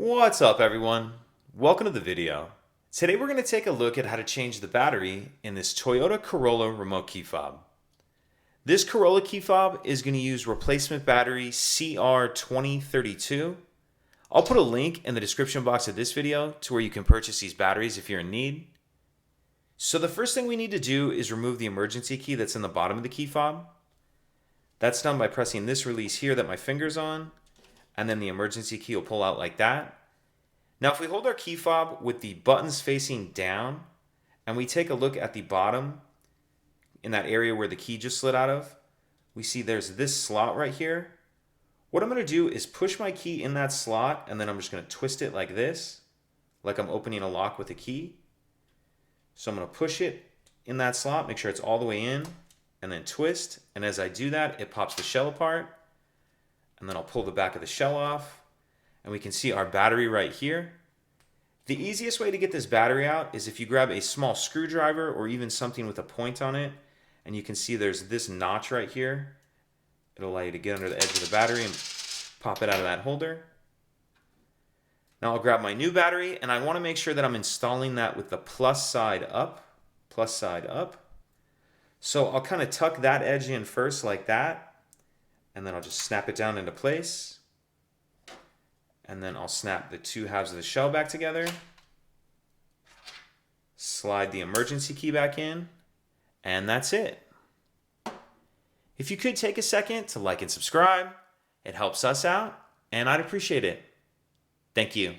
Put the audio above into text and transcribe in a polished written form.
What's up, everyone? Welcome to the video. Today we're going to take a look at how to change the battery in this Toyota Corolla remote key fob. This Corolla key fob is going to use replacement battery CR2032. I'll put a link in the description box of this video to where you can purchase these batteries if you're in need. So the first thing we need to do is remove the emergency key that's in the bottom of the key fob. That's done by pressing this release here that my finger's on, and then the emergency key will pull out like that. Now if we hold our key fob with the buttons facing down and we take a look at the bottom in that area where the key just slid out of, we see there's this slot right here. What I'm going to do is push my key in that slot, and then I'm just going to twist it like this, like I'm opening a lock with a key. So I'm going to push it in that slot, make sure it's all the way in, and then twist. And as I do that, it pops the shell apart. And then I'll pull the back of the shell off, and we can see our battery right here. The easiest way to get this battery out is if you grab a small screwdriver or even something with a point on it, and you can see there's this notch right here. It'll allow you to get under the edge of the battery and pop it out of that holder. Now I'll grab my new battery, and I want to make sure that I'm installing that with the plus side up. So I'll kind of tuck that edge in first like that. And then I'll just snap it down into place. And then I'll snap the two halves of the shell back together. Slide the emergency key back in. And that's it. If you could take a second to like and subscribe, it helps us out, and I'd appreciate it. Thank you.